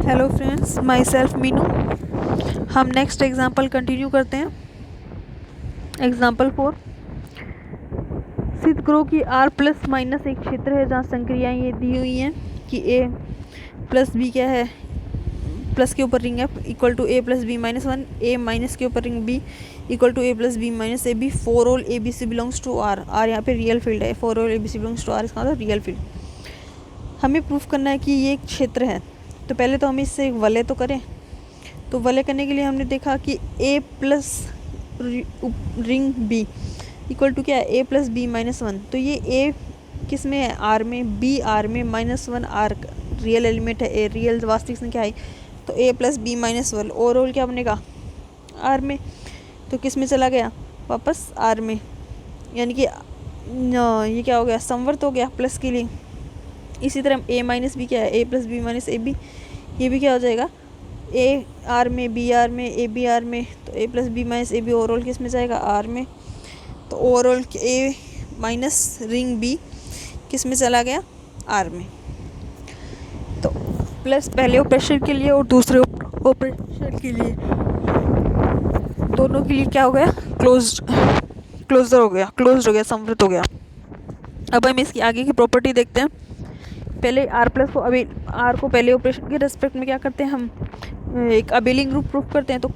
Hello friends, my self Meenu. हम next example continue करते हैं। एग्जाम्पल 4। सिद्ध करो कि R प्लस माइनस एक क्षेत्र है जहाँ संक्रियाएं ये दी हुई हैं कि A प्लस बी क्या है, प्लस के ऊपर रिंग है equal to A plus B minus 1, A minus के ऊपर ring B equal to A plus B minus A B for all A B C belongs to R। यहाँ पे real field है, for all A B C belongs to R इसका मतलब real field. हमें proof करना है कि ये एक क्षेत्र है, तो पहले तो हम इससे वलय तो करें। तो वलय करने के लिए हमने देखा कि A plus ring B equal to क्या है, A प्लस बी माइनस 1। तो ये A किस में है, R में, B R में, -1 R रियल एलिमेंट है, A रियल वास्तविक संख्या है। तो A plus B minus 1 overall क्या बनेगा, R में। तो किस में चला गया, वापस R में, यानी कि ये क्या हो गया, समवर्त हो गया प्लस के लिए। इसी तरह A माइनस बी क्या है, A plus B minus A B, ये भी क्या हो जाएगा, A R में, B R में, A B R में। तो A plus B minus A B overall किस में जाएगा, R में। तो overall A minus ring B किस में चला गया, R में। तो प्लस पहले ऑपरेशन के लिए और दूसरे ऑपरेशन के लिए, दोनों के लिए क्या हो गया, क्लोज हो गया, समवर्त हो गया। अब हम इसकी आगे की प्रॉपर्टी देखते हैं। पहले R प्लस को अभी R को पहले ऑपरेशन के रेस्पेक्ट में क्या करते हैं, हम एक अबेलियन ग्रुप प्रूफ करते हैं। तो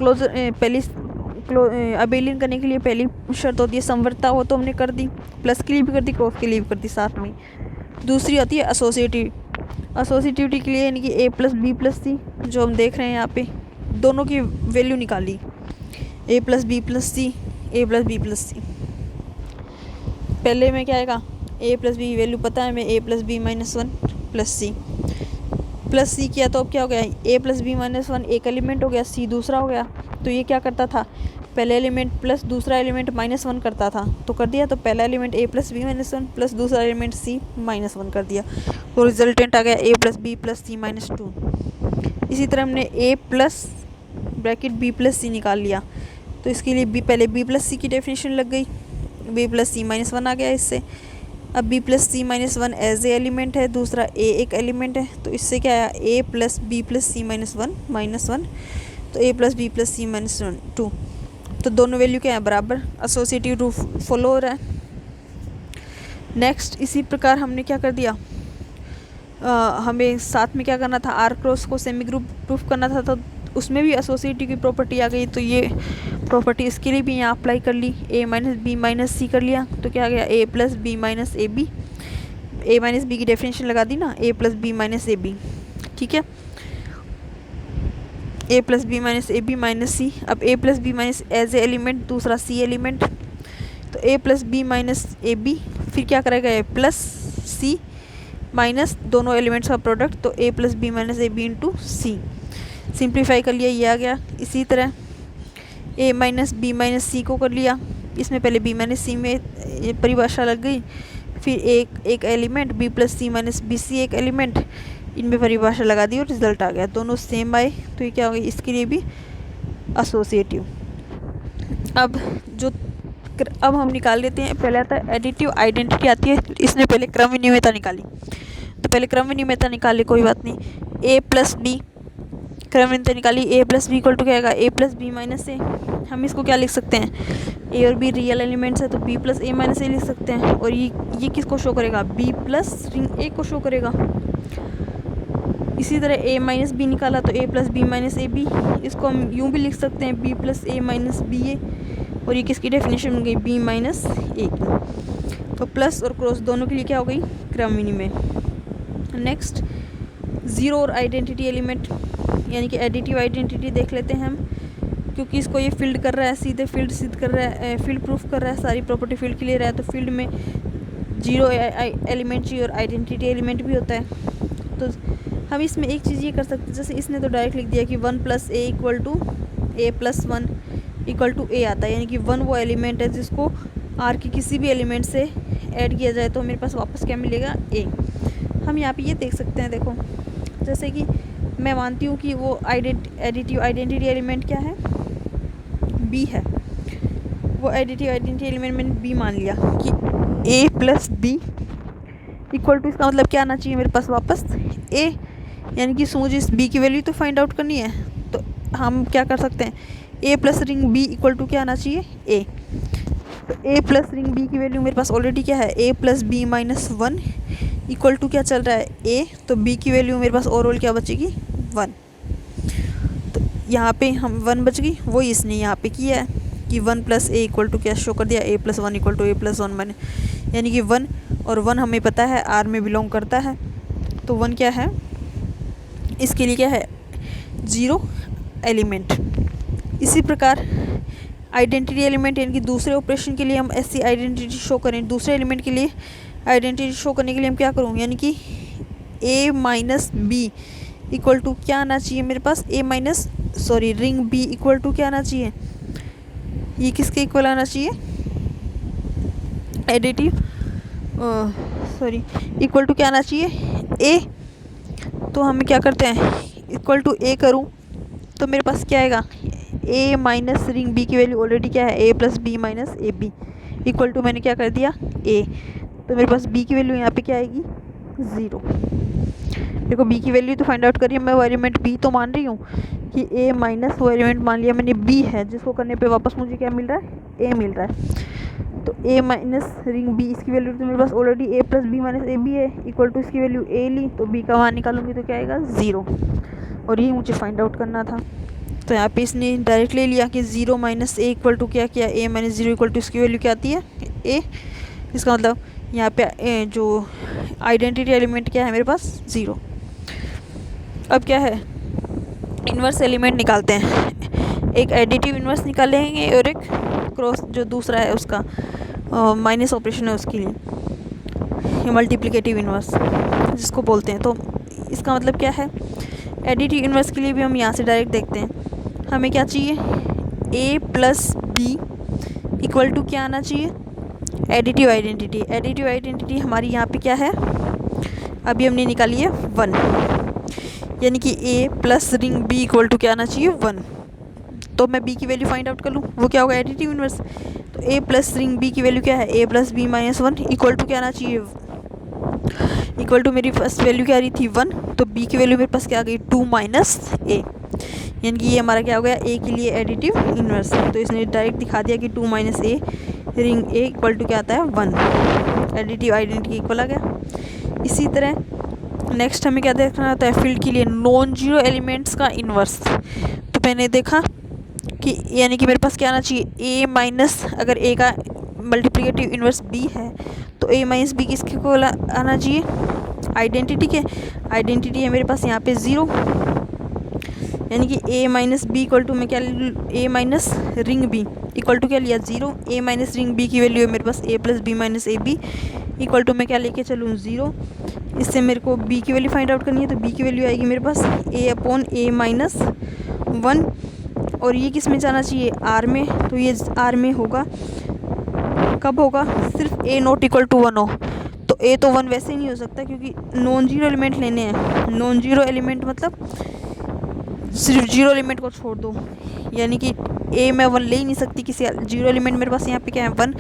अबेलियन करने के लिए पहली शर्त होती है समवर्तता हो, तो हमने कर दी, प्लस के लिए भी कर दी, क्रॉस के लिए भी कर दी साथ में। दूसरी आती है एसोसिएटिविटी के लिए, यानी कि A प्लस बी प्लस सी जो हम देख रहे हैं यहाँ पे, दोनों की वैल्यू निकाली, A plus B plus C, A plus B plus C. पहले में क्या आएगा, A प्लस बी वैल्यू पता है हमें, A plus B minus 1 plus C किया तो अब क्या हो गया, A प्लस बी माइनस 1 एक एलिमेंट हो गया, C दूसरा हो गया। तो ये क्या करता था, पहले एलिमेंट प्लस दूसरा एलिमेंट -1 करता था, तो कर दिया। तो पहला element A plus B minus 1 plus दूसरा एलिमेंट C -1 कर दिया, तो रिजल्टेंट आ गया A plus B plus C minus 2। इसी तरह हमने A plus bracket B plus C निकाल लिया, तो इसके लिए पहले B प्लस सी की डेफिनेशन लग गई, B प्लस सी माइनस 1 आ गया इससे। अब B plus C minus 1 as a element है, दूसरा A एक एलिमेंट है, तो इससे क्या आया, A plus B plus C minus 1, तो A plus B plus C minus 2। तो दोनों वैल्यू क्या है, बराबर, एसोसिएटिव रूल फॉलो हो रहा है। नेक्स्ट इसी प्रकार हमने क्या कर दिया, हमें साथ में क्या करना था, R क्रॉस को सेमी ग्रुप प्रूफ करना था, तो उसमें भी एसोसिएटिव की प्रॉपर्टी आ गई। तो ये प्रॉपर्टी इसके लिए भी यहाँ अप्लाई कर ली, A minus B minus C कर लिया, तो क्या आ गया, A plus B minus A B. A minus B की डेफिनेशन लगा दी ना, A plus B minus A B, ठीक है। A plus B minus A B minus C. अब A plus B minus as a element, दूसरा C element, तो A plus B minus A B, फिर क्या करेगा, A प्लस C माइनस दोनों elements का प्रोडक्ट, तो A plus B minus A B into C. Simplify कर लिया, ये आ गया। इसी तरह A minus B minus C को कर लिया, इसमें पहले B माइनस सी में ये परिभाषा लग गई, फिर एक element B plus C minus B C एक एलिमेंट, इनमें परिभाषा लगा दी और रिजल्ट आ गया, दोनों सेम आए। तो ये क्या हो गया, इसके लिए भी एसोसिएटिव। अब हम निकाल लेते हैं। पहले आता है एडिटिव आइडेंटिटी आती है, इसने पहले क्रम विनिमयता निकाली, तो पहले क्रम विनिमयता निकाल ली, कोई बात नहीं। A प्लस बी क्रम विनिमयता निकाली, A plus B equal to क्या आएगा, A plus B minus A. हम इसको क्या लिख सकते हैं, A और B रियल एलिमेंट्स है, तो B plus A minus A लिख सकते हैं। और ये किसको शो करेगा, B प्लस रिंग A को शो करेगा। इसी तरह A माइनस बी निकाला, तो A plus B minus A B, इसको हम यूँ भी लिख सकते हैं, B plus A minus B A. और ये किसकी डेफिनेशन बन गई, B माइनस ए की। तो प्लस और क्रॉस दोनों के लिए क्या हो गई, क्रम विनिमय। नेक्स्ट ज़ीरो और आइडेंटिटी एलिमेंट, यानी कि एडिटिव आइडेंटिटी देख लेते हैं हम, क्योंकि इसको ये फील्ड कर रहा है, सीधे फील्ड सिद्ध कर रहा है, फील्ड प्रूफ कर रहा है, सारी प्रॉपर्टी फील्ड के लिए रहा है। तो फील्ड में जीरो एलिमेंट चाहिए और आइडेंटिटी एलिमेंट भी होता है। तो हम इसमें एक चीज़ ये कर सकते हैं, जैसे इसने तो डायरेक्ट लिख दिया कि 1 plus A equal to A plus 1 equal to A आता है, यानी कि 1 वो एलिमेंट है जिसको R के किसी भी एलिमेंट से ऐड किया जाए तो मेरे पास वापस क्या मिलेगा, A। हम यहाँ पे ये देख सकते हैं, देखो जैसे कि मैं मानती हूँ कि वो एडिटिव आइडेंटिटी एलिमेंट क्या है, B है। वो एडिटिव आइडेंटिटी एलिमेंट मैंने B मान लिया कि A plus B equal to, इसका मतलब क्या आना चाहिए मेरे पास वापस, A यानी कि मुझे इस बी की वैल्यू तो फाइंड आउट करनी है। तो हम क्या कर सकते हैं, A plus ring B equal to क्या आना चाहिए, ए। तो ए प्लस रिंग बी की वैल्यू मेरे पास ऑलरेडी क्या है, A plus B minus 1 equal to क्या चल रहा है, ए। तो बी की वैल्यू मेरे पास ओवरऑल क्या बचेगी, 1। तो यहाँ पे हम 1 बच गई, वही इसने यहाँ पे किया है कि 1 प्लस ए इक्वल टू क्या शो कर दिया, A plus 1 equal to A plus 1 मैंने, यानी कि 1 और 1 हमें पता है आर में बिलोंग करता है। तो 1 क्या है, इसके लिए क्या है, 0 एलिमेंट। इसी प्रकार आइडेंटिटी एलिमेंट यानी कि दूसरे ऑपरेशन के लिए हम ऐसी आइडेंटिटी शो करें, दूसरे एलिमेंट के लिए आइडेंटिटी शो करने के लिए हम क्या करूँ, यानी कि A minus B equal to क्या आना चाहिए मेरे पास, रिंग बी इक्वल टू क्या आना चाहिए, ये किसके इक्वल आना चाहिए, इक्वल टू क्या आना चाहिए, ए। तो हम क्या करते हैं, इक्वल टू ए करूँ तो मेरे पास क्या आएगा, ए माइनस रिंग बी की वैल्यू ऑलरेडी क्या है, A plus B minus A B equal to मैंने क्या कर दिया, ए। तो मेरे पास बी की वैल्यू यहाँ पे क्या आएगी, 0। देखो बी की वैल्यू तो फाइंड आउट करिए, मैं वो एलिमेंट बी तो मान रही हूँ कि ए माइनस वो एलिमेंट मान लिया मैंने बी है, जिसको करने पे वापस मुझे क्या मिल रहा है, ए मिल रहा है। तो ए माइनस रिंग बी, इसकी वैल्यू तो मेरे पास already A plus B minus A B है इक्वल टू इसकी वैल्यू ए ली, तो बी का मान निकालूंगी तो क्या आएगा, 0। और यही मुझे फाइंड आउट करना था। तो यहाँ पे इसने डायरेक्ट ले लिया कि 0 माइनस ए इक्वल टू क्या किया, ए माइनस 0 इक्वल टू इसकी वैल्यू क्या आती है, ए। इसका मतलब यहाँ पे जो आइडेंटिटी एलिमेंट क्या है मेरे पास, 0। अब क्या है, इन्वर्स एलिमेंट निकालते हैं, एक एडिटिव इन्वर्स निकालेंगे और एक क्रॉस जो दूसरा है उसका माइनस ऑपरेशन है उसके लिए, मल्टीप्लिकेटिव इन्वर्स जिसको बोलते हैं। तो इसका मतलब क्या है, एडिटिव इन्वर्स के लिए भी हम यहाँ से डायरेक्ट देखते हैं, हमें क्या चाहिए, ए प्लस बी इक्वल टू क्या आना चाहिए, एडिटिव आइडेंटिटी। एडिटिव आइडेंटिटी हमारी यहाँ पे क्या है, अभी हमने निकाली है 1, यानी कि A plus ring B equal to क्या आना चाहिए, 1। तो मैं बी की वैल्यू फाइंड आउट कर लूँ, वो क्या होगा, एडिटिव इन्वर्स। तो ए प्लस रिंग बी की वैल्यू क्या है, A plus B minus 1 equal to क्या आना चाहिए, इक्वल टू मेरी फर्स्ट वैल्यू क्या आ रही थी, 1। तो बी की वैल्यू मेरे पास क्या आ गई, 2 माइनस ए, यानी कि ये हमारा क्या हो गया, ए के लिए एडिटिव इन्वर्स। तो इसने डायरेक्ट दिखा दिया कि 2 minus A ring A equal to क्या आता है, 1। एडिटिव आइडेंटिटी इक्वल आ गया। इसी तरह नेक्स्ट हमें क्या देखना होता है, फील्ड के लिए नॉन जीरो एलिमेंट्स का इन्वर्स। तो मैंने देखा कि यानी कि मेरे पास क्या आना चाहिए, ए माइनस, अगर ए का मल्टीप्लिकेटिव इन्वर्स बी है तो ए माइनस बी किसके को आना चाहिए, आइडेंटिटी के। आइडेंटिटी है मेरे पास यहाँ पे 0, यानी कि A minus B equal to मैं क्या, A minus ring B equal to क्या लिया, 0। ए माइनस रिंग बी की वैल्यू है मेरे पास A plus B minus A B equal to मैं क्या लेके चलूँ, 0। इससे मेरे को बी की वैल्यू फाइंड आउट करनी है, तो बी की वैल्यू आएगी मेरे पास ए अपॉन ए माइनस 1। और ये किस में जाना चाहिए, आर में। तो ये आर में होगा, कब होगा, सिर्फ ए नॉट इक्वल टू 1 हो। तो ए तो 1 वैसे ही नहीं हो सकता क्योंकि नॉन जीरो एलिमेंट लेने हैं। नॉन जीरो एलिमेंट मतलब सिर्फ जीरो एलिमेंट को छोड़ दो, यानी कि ए मैं 1 ले ही नहीं सकती, किसी जीरो एलिमेंट मेरे पास यहाँ पे क्या है, 1।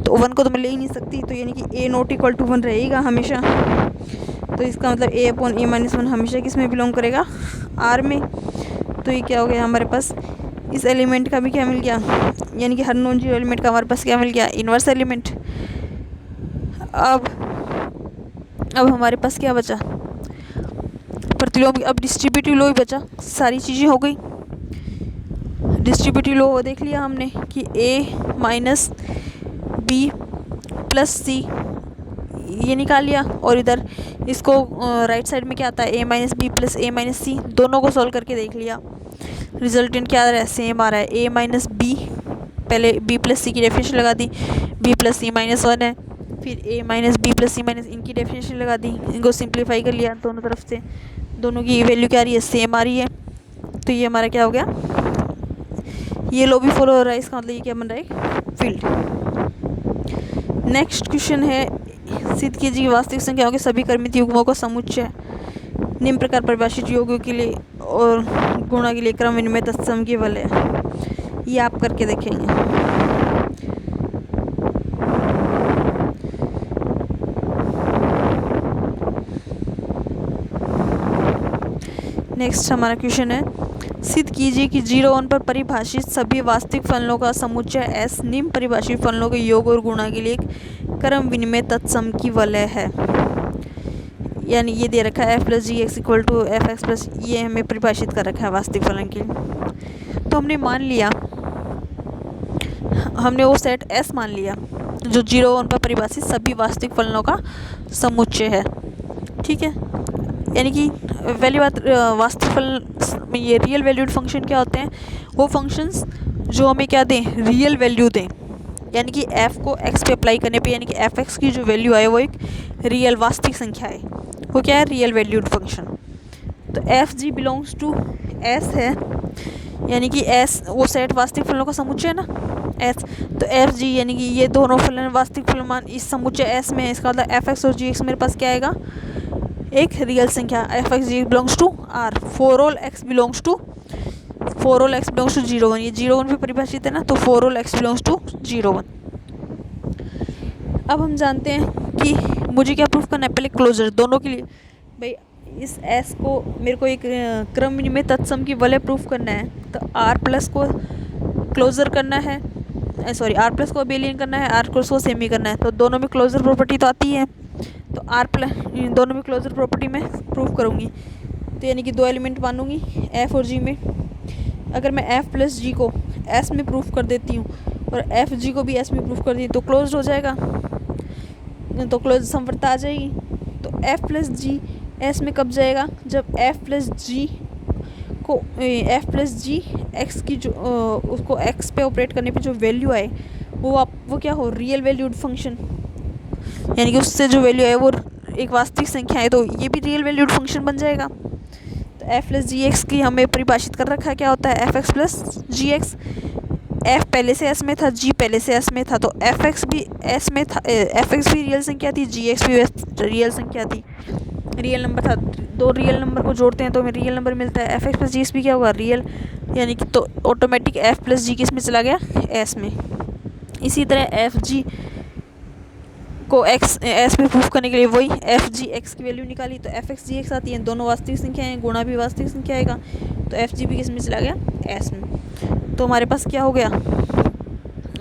तो 1 को तो मैं ले ही नहीं सकती, तो यानी कि ए नॉट इक्वल टू 1 रहेगा हमेशा। तो इसका मतलब ए अपॉन ए माइनस 1 हमेशा किस में बिलोंग करेगा, आर में। तो ये क्या हो गया हमारे पास, इस एलिमेंट का भी क्या मिल गया, यानी कि हर नॉन जीरो एलिमेंट का हमारे पास क्या मिल गया, इन्वर्स एलिमेंट। अब हमारे पास क्या बचा, प्रतिलोम। अब डिस्ट्रीब्यूटिव लॉ ही बचा, सारी चीज़ें हो गई। डिस्ट्रीब्यूटिव लॉ देख लिया हमने कि ए माइनस बी प्लस सी, ये निकाल लिया। और इधर इसको राइट साइड में क्या आता है, ए minus B plus A minus सी, दोनों को सॉल्व करके देख लिया। रिजल्टेंट क्या आ रहा है, सेम आ रहा है, ए माइनस बी, पहले बी प्लस सी की डेफिनेशन लगा दी, बी प्लस सी माइनस 1 है, फिर ए minus B plus C minus इनकी डेफिनेशन लगा दी, इनको सिंप्लीफाई कर लिया दोनों तरफ से, दोनों की वैल्यू क्या आ रही है, सेम आ रही है। तो ये हमारा क्या हो गया, ये लो भी फॉलो हो रहा है, इसका मतलब ये क्या बन रहा है, फील्ड। नेक्स्ट क्वेश्चन है, सिद्ध कीजिए वास्तविक संख्याओं के सभी क्रमित युग्मों का समुच्चय निम्न प्रकार परिभाषित योगों के लिए और गुणा के लिए क्रम विनिमय तत्सम केवल है। ये आप करके देखेंगे। नेक्स्ट हमारा क्वेश्चन है, सिद्ध कीजिए कि 0 1 पर परिभाषित सभी वास्तविक फलनों का समुच्चय S निम्न परिभाषित फलनों के योग और गुणा के लिए एक क्रम विनिमय तत्सम की वलय है। यानी ये दे रखा है f plus G X equal to F X plus, ये हमें परिभाषित कर रखा है वास्तविक फलन के लिए। तो हमने मान लिया, हमने वो सेट S मान लिया जो 0 1 पर परिभाषित सभी वास्तविक फलनों का समुच्चय है। ठीक है, यानी कि वैल्यू वास्तविक फलन, ये रियल वैल्यूड फंक्शन क्या होते हैं, वो फंक्शंस जो हमें क्या दें, रियल वैल्यू दें। यानी कि f को x पे अप्लाई करने पे, यानी कि एफ एक्स की जो वैल्यू आए वो एक रियल वास्तविक संख्या है, वो क्या है, रियल वैल्यूड फंक्शन। तो F G belongs to S है, यानी कि एस वो सेट वास्तविक फलनों का समुच्चय है ना, एस। तो एफ जी यानी कि ये दोनों फलन वास्तविक फलन मान इस समुच्चय एस में है, इसका मतलब एफ एक्स और जी एक्स मेरे पास क्या आएगा, एक रियल संख्या। F X G belongs to R, for all X belongs to 0 1, ये 0 1 पे परिभाषित है ना, तो 4 ऑल एक्स बिलोंग्स टू 0 1। अब हम जानते हैं कि मुझे क्या प्रूफ करना है, पहले क्लोजर दोनों के लिए। भाई इस S को मेरे को एक क्रम विनिमय तत्सम की वलय प्रूफ करना है, तो R प्लस को क्लोजर करना है, सॉरी R प्लस को अबेलियन करना है, R को सेमी करना है। तो दोनों में क्लोजर प्रॉपर्टी तो आती है, तो R प्लस दोनों में क्लोजर प्रॉपर्टी मैं प्रूफ करूँगी। तो यानी कि 2 एलिमेंट मानूंगी F और G में। अगर मैं F प्लस जी को S में प्रूफ कर देती हूँ और F G को भी S में प्रूफ कर दी तो क्लोज हो जाएगा, तो क्लोज समवर्तता आ जाएगी। तो F प्लस जी S में कब जाएगा, जब F प्लस जी को F प्लस जी एक्स की जो उसको x पे ऑपरेट करने पे जो वैल्यू आए वो क्या हो, रियल वैल्यूड फंक्शन, यानी कि उससे जो वैल्यू है वो एक वास्तविक संख्या है, तो ये भी रियल वैल्यूड फंक्शन बन जाएगा। तो f प्लस जी एक्स की हमें परिभाषित कर रखा है, क्या होता है, F X plus G x. f पहले से s में था, g पहले से s में था, तो एफ एक्स भी s में था, एफ एक्स भी रियल संख्या थी, जी एक्स भी रियल संख्या थी, रियल नंबर था। दो रियल नंबर को जोड़ते हैं तो हमें रियल नंबर मिलता है। F X plus G x भी क्या होगा, रियल, यानी कि तो ऑटोमेटिक f प्लस जी किस में चला गया, s में। इसी तरह एफ जी को x s में प्रूफ करने के लिए वही एफ जी एक्स की वैल्यू निकाली, तो एफ एक्स जी एक्स आती है, दोनों वास्तविक संख्या हैं, गुणा भी वास्तविक संख्या आएगा, तो एफ जी भी किस में चला गया, s में। तो हमारे पास क्या हो गया,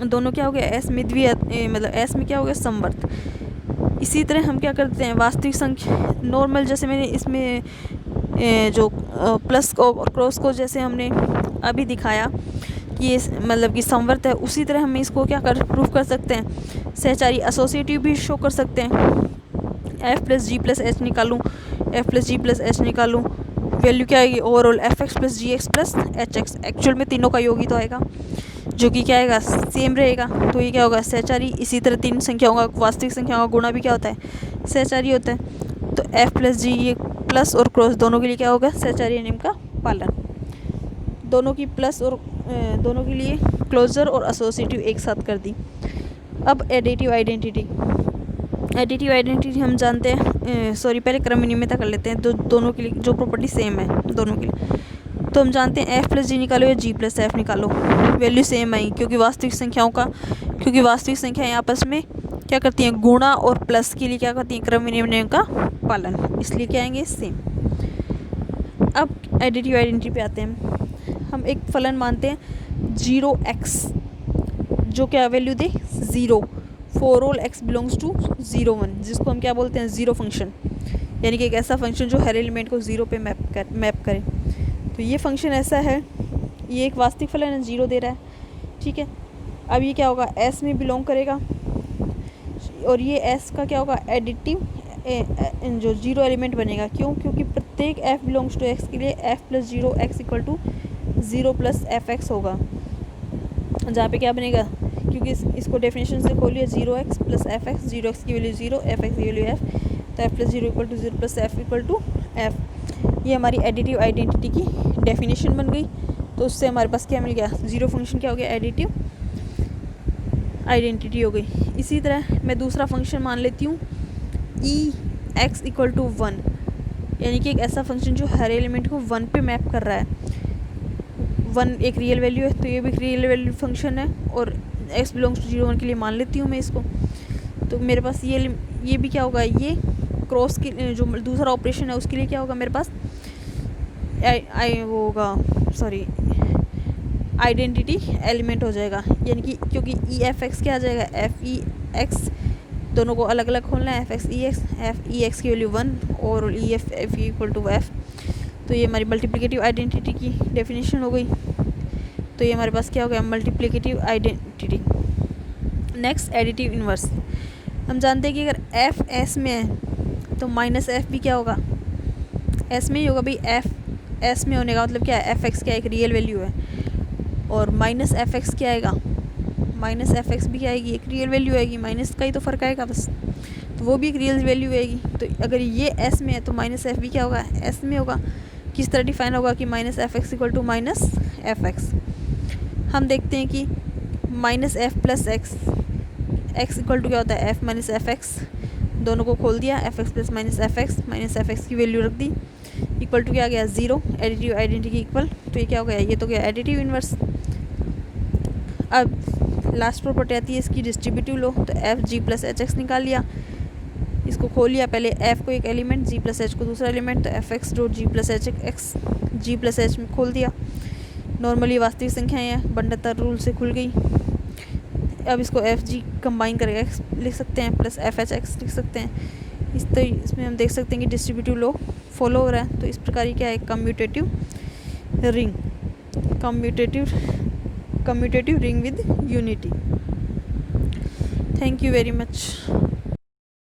दोनों क्या हो गया, s में द्वि मतलब s में क्या हो गया, समवर्त। इसी तरह हम क्या करते हैं, वास्तविक संख्या नॉर्मल, जैसे मैंने इसमें जो प्लस और क्रॉस को जैसे हमने अभी दिखाया कि ये मतलब कि समवर्त है, उसी तरह हम इसको क्या कर प्रूफ कर सकते हैं, सहचारी एसोसिएटिव भी शो कर सकते हैं। F plus G plus H निकालूँ, F plus G plus H निकालूँ, वैल्यू क्या आएगी, overall F X plus G X plus H X, actual में तीनों का योग ही तो आएगा, जो कि क्या आएगा, सेम रहेगा। तो ये क्या होगा, सहचारी। इसी तरह तीन संख्याओं का, वास्तविक संख्याओं का गुणा भी क्या होता है, सहचारी होता है। तो एफ प्लस जी, ये प्लस और क्रॉस दोनों के लिए क्या होगा, सहचारी नियम का पालन। दोनों की प्लस और दोनों के लिए क्लोजर और एसोसिएटिव एक साथ कर दी। अब एडिटिव आइडेंटिटी, एडिटिव आइडेंटिटी हम जानते हैं, सॉरी पहले क्रम विनिमयता कर लेते हैं, तो दोनों के लिए जो प्रॉपर्टी सेम है दोनों के लिए। तो हम जानते हैं एफ प्लस जी निकालो या जी प्लस एफ निकालो, वैल्यू सेम आई, क्योंकि वास्तविक संख्याएं आपस में क्या करती हैं, गुणा और प्लस के लिए क्या करती हैं, क्रम विनिमय का पालन, इसलिए क्या आएंगे, सेम। अब एडिटिव आइडेंटिटी पे आते हैं। हम एक फलन मानते हैं 0x, जो क्या वैल्यू दे, 0, for all x belongs to 0 1, जिसको हम क्या बोलते हैं, ज़ीरो फंक्शन, यानी कि एक ऐसा फंक्शन जो हर एलिमेंट को 0 पे मैप करे। तो ये फंक्शन ऐसा है, ये एक वास्तविक फलन है, 0 दे रहा है, ठीक है। अब ये क्या होगा, s में बिलोंग करेगा, और ये s का क्या होगा, एडिटिव जो 0 एलिमेंट बनेगा। क्यों, क्योंकि प्रत्येक f बिलोंग्स टू x के लिए f plus 0 x equal to 0 plus F X होगा, जहाँ पे क्या बनेगा, क्योंकि इसको डेफिनेशन से खोलिए, 0x plus F X, 0x की वैल्यू 0, एफ एक्स की वैल्यू f, तो f plus 0 equal to 0 plus F equal to f। ये हमारी एडिटिव आइडेंटिटी की डेफिनेशन बन गई। तो उससे हमारे पास क्या मिल गया, 0 फंक्शन क्या हो गया, एडिटिव आइडेंटिटी हो गई। इसी तरह मैं दूसरा फंक्शन मान लेती हूँ ई एक्स इक्वल टू 1, यानी कि एक ऐसा फंक्शन जो हर एलिमेंट को 1 पे मैप कर रहा है। 1 एक रियल वैल्यू है, तो ये भी एक रियल वैल्यू फंक्शन है, और x बिलोंग्स टू 0 1 के लिए मान लेती हूँ मैं इसको। तो मेरे पास ये भी क्या होगा, ये क्रॉस की जो दूसरा ऑपरेशन है उसके लिए क्या होगा, मेरे पास आई वो होगा, सॉरी, आइडेंटिटी एलिमेंट हो जाएगा, यानी कि क्योंकि ई एफ एक्स क्या आ जाएगा, एफ ई एक्स, दोनों को अलग अलग खोलना है, F X F E X की वैल्यू 1 और E F F equal to F. तो ये हमारी मल्टीप्लिकेटिव आइडेंटिटी की डेफिनेशन हो गई। तो ये हमारे पास क्या हो गया, multiplicative identity. Next additive inverse. हम जानते हैं कि अगर एफ एस में है तो माइनस एफ भी क्या होगा, एस में ही होगा भाई। एफ एस में होने का मतलब क्या है, एफ एक्स क्या एक रियल वैल्यू है, और माइनस एफ एक्स क्या आएगा, माइनस एफ एक्स भी क्या आएगी, एक रियल वैल्यू आएगी, माइनस का ही तो फ़र्क आएगा बस, तो वो भी एक रियल वैल्यू आएगी। तो अगर ये एस में है तो माइनस एफ भी क्या होगा, एस में होगा। किस तरह डिफाइन होगा कि minus F X equal to minus F X. हम देखते हैं कि minus F plus X, X equal to क्या होता है, एफ माइनस एफ एक्स, दोनों को खोल दिया, F X plus minus F X की वैल्यू रख दी, इक्वल टू क्या आ गया, 0, एडिटिव आइडेंटिटी इक्वल। तो ये क्या हो गया, ये तो गया एडिटिव इन्वर्स। अब लास्ट प्रॉपर्टी आती है इसकी डिस्ट्रीब्यूटिव लो। तो एफ जी प्लस एच एक्स निकाल लिया, इसको खोल लिया, पहले एफ को एक एलिमेंट, जी प्लस एच को दूसरा एलिमेंट, तो F X dot G plus H X G plus H में खोल दिया। नॉर्मली वास्तविक संख्याएं हैं, बंडतर रूल से खुल गई। अब इसको एफ जी कंबाइन करके एक्स लिख सकते हैं, प्लस एफ एच एक्स लिख सकते हैं। इसमें हम देख सकते हैं कि डिस्ट्रीब्यूटिव लो फॉलो हो रहा है। तो इस प्रकार ये क्या है, commutative ring, commutative ring with unity. Thank you very much.